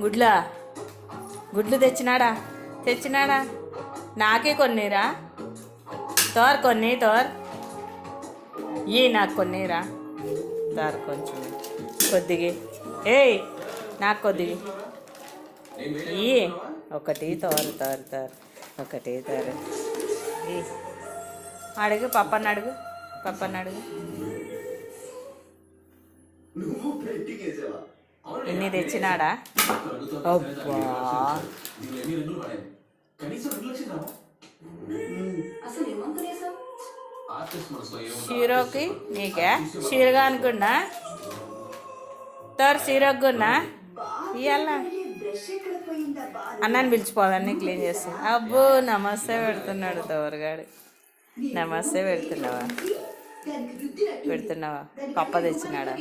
గుడ్లా గుడ్లు తెచ్చినాడా నాకే కొన్నిరా కొన్ని నాకు కొన్నిరా కొంచెం కొద్దిగా ఏయ్ నాకు కొద్దిగా ఒకటి ఒకటి అడుగు పప్పని అడుగు ఇన్ని తెచ్చినాడా? అబ్బా షీరోకి నీకే షీరుగా అనుకున్నా షీరోగున్నా ఇవాళ అన్నాన్ని పిలిచిపోదాన్ని క్లీన్ చేసి. అబ్బో నమస్తే పెడుతున్నాడు తోరగాడు. నమస్తే పెడుతున్నావా పప్ప తెచ్చినాడా?